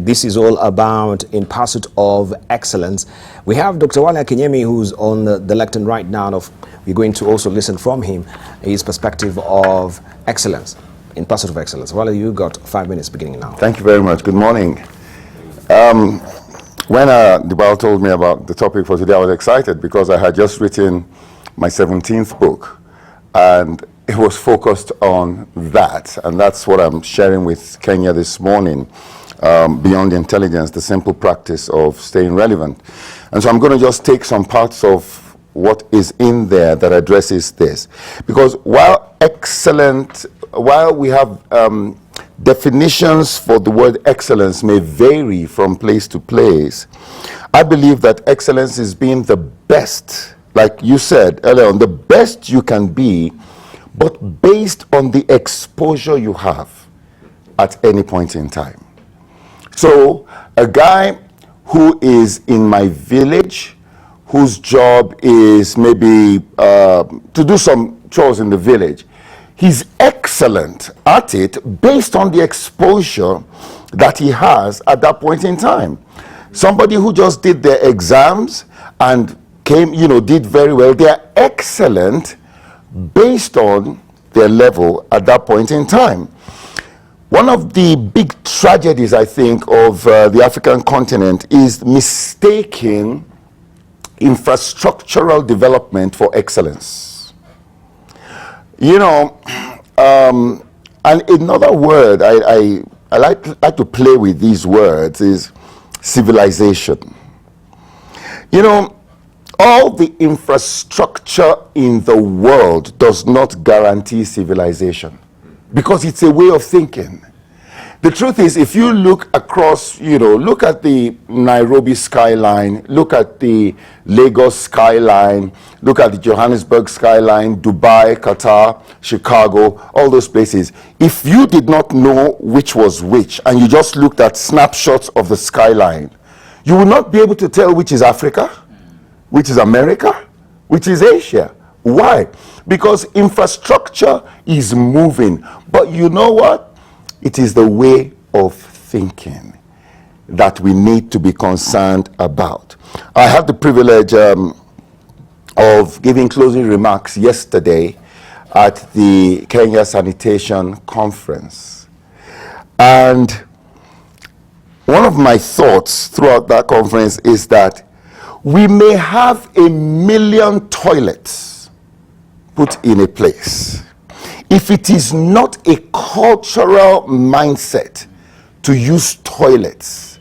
this is all about In Pursuit of Excellence. We have Dr. Wale Akinyemi, who's on the lectern right now. We're going to also listen from him, his perspective of excellence, In Pursuit of Excellence. Wale, you got 5 minutes beginning now. Thank you very much. Good morning. When Dibal told me about the topic for today, I was excited because I had just written my 17th book, and it was focused on that, and that's what I'm sharing with Kenya this morning. Beyond Intelligence, the simple practice of staying relevant. And so I'm going to just take some parts of what is in there that addresses this. Because while we have definitions for the word excellence may vary from place to place, I believe that excellence is being the best, like you said earlier on, the best you can be, but based on the exposure you have at any point in time. So a guy who is in my village, whose job is maybe to do some chores in the village, he's excellent at it based on the exposure that he has at that point in time. Somebody who just did their exams and came, did very well, they are excellent based on their level at that point in time. One of the big tragedies, I think, of the African continent is mistaking infrastructural development for excellence. And another word I like to play with these words is civilization. All the infrastructure in the world does not guarantee civilization, because it's a way of thinking. The truth is, if you look across, look at the Nairobi skyline, look at the Lagos skyline, look at the Johannesburg skyline, Dubai, Qatar, Chicago, all those places. If you did not know which was which, and you just looked at snapshots of the skyline, you would not be able to tell which is Africa, which is America, which is Asia. Why? Because infrastructure is moving. But you know what? It is the way of thinking that we need to be concerned about. I had the privilege of giving closing remarks yesterday at the Kenya Sanitation Conference. And one of my thoughts throughout that conference is that we may have 1 million toilets put in a place. If it is not a cultural mindset to use toilets,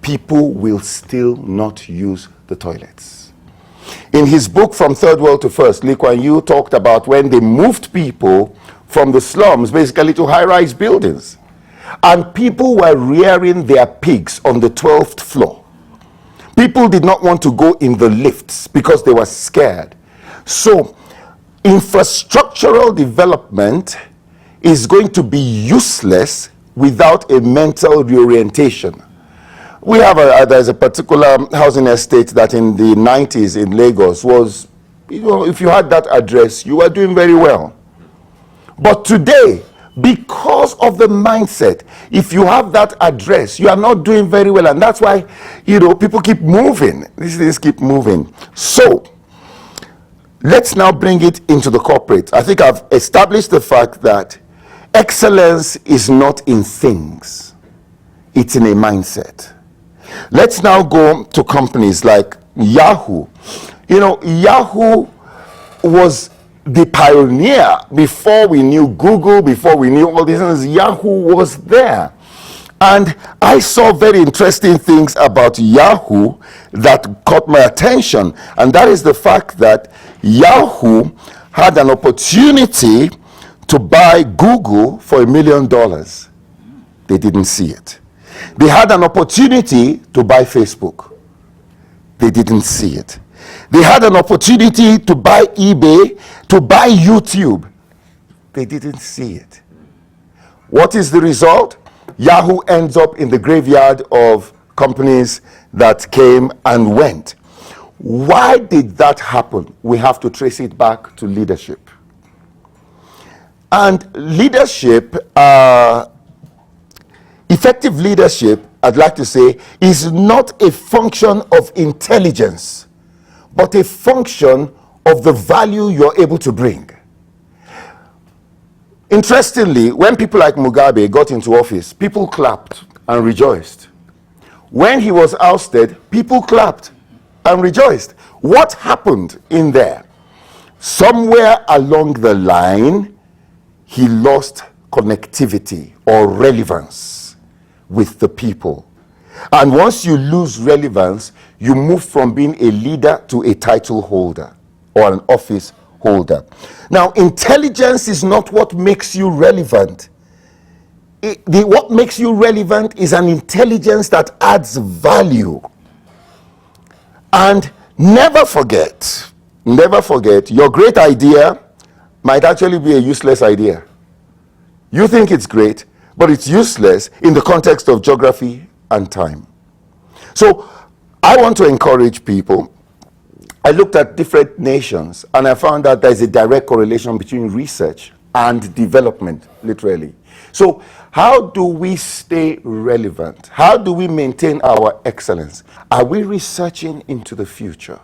people will still not use the toilets. In his book, From Third World to First, Lee Kuan Yew talked about when they moved people from the slums basically to high-rise buildings. And people were rearing their pigs on the 12th floor. People did not want to go in the lifts because they were scared. So infrastructural development is going to be useless without a mental reorientation. We have there's a particular housing estate that in the 90s in Lagos was, if you had that address, you were doing very well. But today, because of the mindset, if you have that address, you are not doing very well. And that's why, people keep moving. These things keep moving. So, let's now bring it into the corporate. I think I've established the fact that excellence is not in things. It's in a mindset. Let's now go to companies like Yahoo. Yahoo was the pioneer. Before we knew Google, before we knew all these things, Yahoo was there. And I saw very interesting things about Yahoo that caught my attention. And that is the fact that Yahoo had an opportunity to buy Google for $1 million. They didn't see it. They had an opportunity to buy Facebook. They didn't see it. They had an opportunity to buy eBay, to buy YouTube. They didn't see it. What is the result? Yahoo ends up in the graveyard of companies that came and went. Why did that happen? We have to trace it back to leadership. And leadership, effective leadership I'd like to say, is not a function of intelligence, but a function of the value you're able to bring. Interestingly, when people like Mugabe got into office, people clapped and rejoiced. When he was ousted, people clapped and rejoiced. What happened in there? Somewhere along the line, he lost connectivity or relevance with the people. And once you lose relevance, you move from being a leader to a title holder or an office holder. Now, intelligence is not what makes you relevant. What makes you relevant is an intelligence that adds value. And never forget, your great idea might actually be a useless idea. You think it's great, but it's useless in the context of geography and time. So I want to encourage people. I looked at different nations and I found that there's a direct correlation between research and development, literally. So how do we stay relevant? How do we maintain our excellence? Are we researching into the future?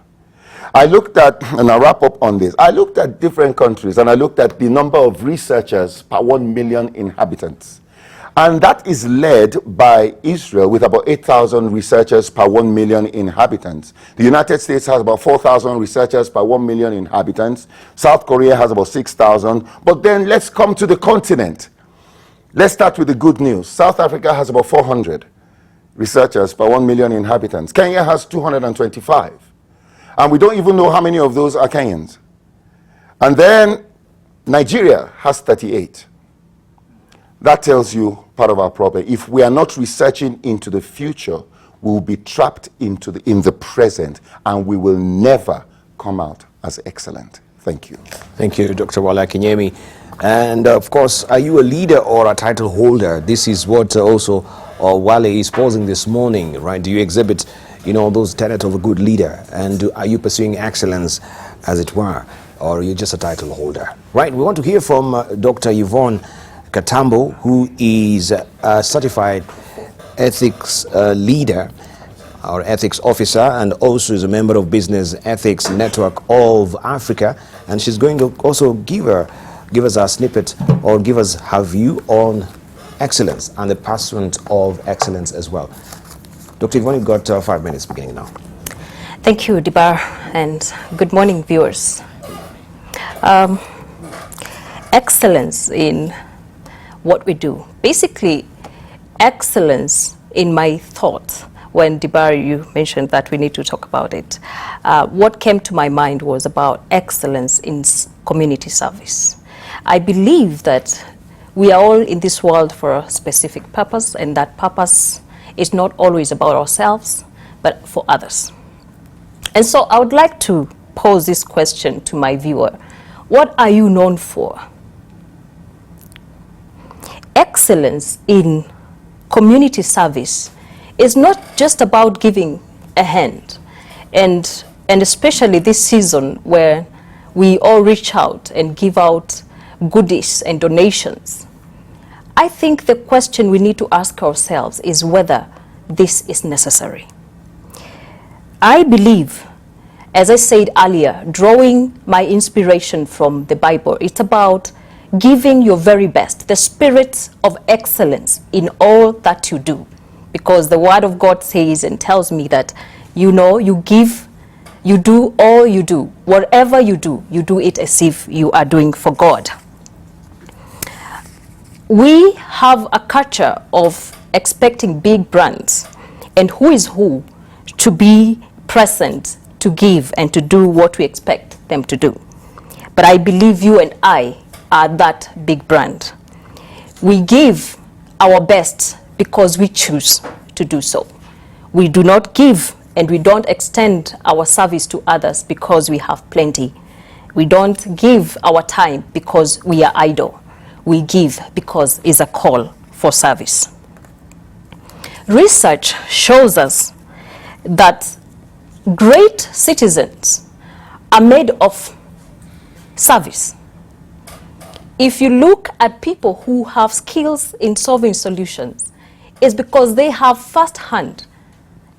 I looked at, and I'll wrap up on this, I looked at different countries and I looked at the number of researchers per 1 million inhabitants. And that is led by Israel with about 8,000 researchers per 1 million inhabitants. The United States has about 4,000 researchers per 1 million inhabitants. South Korea has about 6,000. But then let's come to the continent. Let's start with the good news. South Africa has about 400 researchers per 1 million inhabitants. Kenya has 225. And we don't even know how many of those are Kenyans. And then Nigeria has 38. That tells you part of our problem. If we are not researching into the future, we will be trapped in the present, and we will never come out as excellent. Thank you. Thank you, Dr. Wale Akinyemi. And of course, are you a leader or a title holder? This is what also Wale is posing this morning, right? Do you exhibit, those tenets of a good leader? And are you pursuing excellence, as it were? Or are you just a title holder? Right, we want to hear from Dr. Yvonne Katambo, who is a certified ethics leader or ethics officer, and also is a member of Business Ethics Network of Africa. And she's going to also give us a snippet or give us her view on excellence and the pursuit of excellence as well. Dr. Yvonne, you've got 5 minutes beginning now. Thank you, Dibar, and good morning, viewers. Excellence in what we do. Basically, excellence in my thought, when Dibar, you mentioned that we need to talk about it, what came to my mind was about excellence in community service. I believe that we are all in this world for a specific purpose, and that purpose is not always about ourselves, but for others. And so I would like to pose this question to my viewer. What are you known for? Excellence in community service is not just about giving a hand, and especially this season where we all reach out and give out goodies and donations. I think the question we need to ask ourselves is whether this is necessary. I believe, as I said earlier, drawing my inspiration from the Bible, it's about giving your very best, the spirit of excellence in all that you do. Because the Word of God says and tells me that, you give, you do all you do. Whatever you do it as if you are doing for God. We have a culture of expecting big brands and who is who to be present, to give, and to do what we expect them to do. But I believe you and I are that big brand. We give our best because we choose to do so. We do not give and we don't extend our service to others because we have plenty. We don't give our time because we are idle. We give because it's a call for service. Research shows us that great citizens are made of service. If you look at people who have skills in solving solutions, is because they have first-hand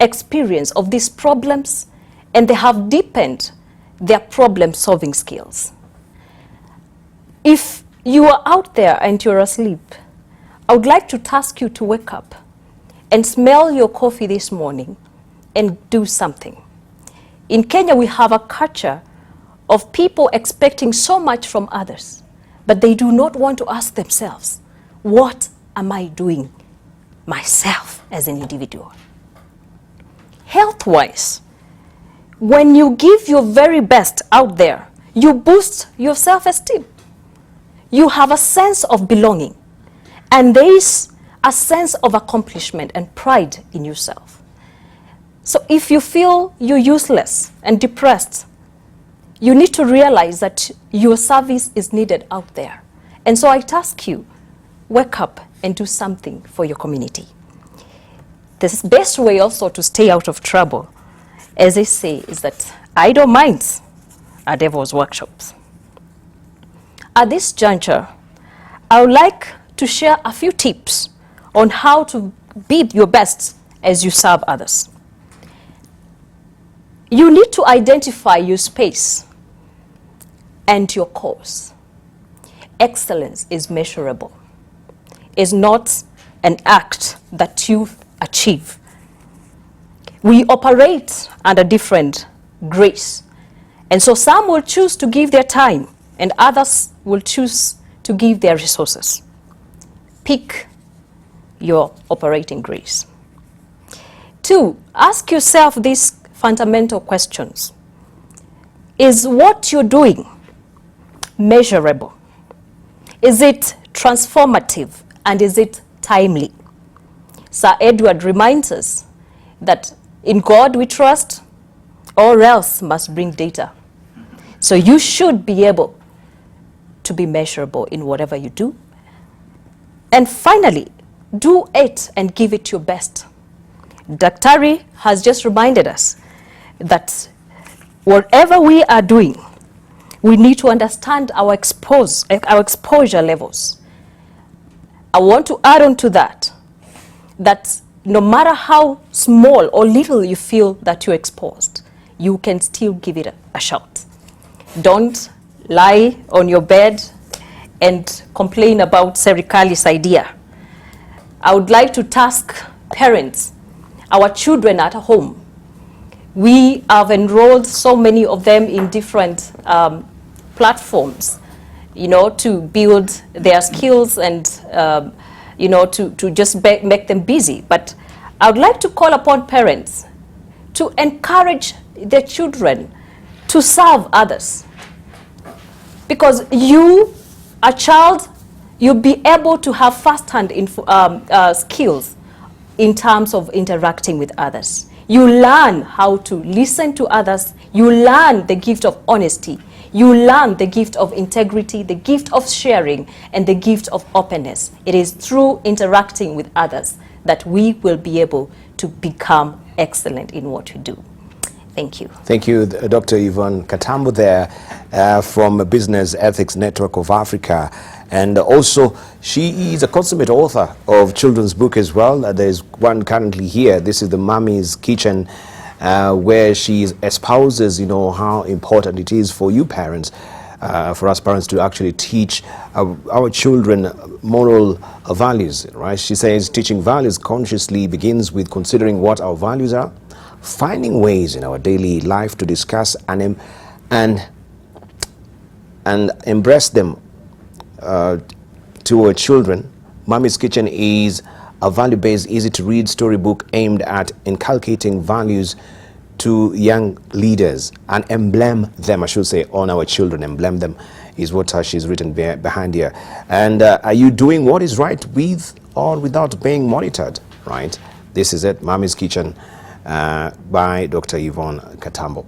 experience of these problems, and they have deepened their problem-solving skills. If you are out there and you're asleep, I would like to task you to wake up and smell your coffee this morning and do something. In Kenya, we have a culture of people expecting so much from others, but they do not want to ask themselves, what am I doing myself as an individual? Health-wise, when you give your very best out there, you boost your self-esteem. You have a sense of belonging, and there is a sense of accomplishment and pride in yourself. So if you feel you're useless and depressed, you need to realize that your service is needed out there. And so I task you, wake up and do something for your community. The best way also to stay out of trouble, as I say, is that idle minds are devil's workshops. At this juncture, I would like to share a few tips on how to be your best as you serve others. You need to identify your space and your cause. Excellence is measurable. It's not an act that you achieve. We operate under different grace. And so some will choose to give their time, and others will choose to give their resources. Pick your operating grace. 2, ask yourself these fundamental questions. Is what you're doing measurable? Is it transformative? And is it timely? Sir Edward reminds us that in God we trust, or else must bring data. So you should be able to be measurable in whatever you do. And finally, do it and give it your best. Daktari has just reminded us that whatever we are doing, we need to understand our exposure levels. I want to add on to that no matter how small or little you feel that you're exposed, you can still give it a shot. Don't lie on your bed and complain about serikali's idea. I would like to task parents, our children at home. We have enrolled so many of them in different platforms, to build their skills and, to just make them busy. But I would like to call upon parents to encourage their children to serve others. Because you, a child, you'll be able to have first-hand skills in terms of interacting with others. You learn how to listen to others. You learn the gift of honesty. You learn the gift of integrity, the gift of sharing, and the gift of openness. It is through interacting with others that we will be able to become excellent in what we do. Thank you. Thank you, Dr. Yvonne Katambo there from Business Ethics Network of Africa. And also, she is a consummate author of children's book as well. There's one currently here. This is the Mommy's Kitchen, where she espouses, how important it is for you parents, for us parents to actually teach our children moral values, right? She says teaching values consciously begins with considering what our values are, finding ways in our daily life to discuss and embrace them to our children. Mommy's Kitchen is a value-based, easy-to-read storybook aimed at inculcating values to young leaders and emblem them, I should say, on our children. Emblem them is what she's written behind here. And are you doing what is right with or without being monitored, right? This is it, Mommy's Kitchen by Dr. Yvonne Katambo.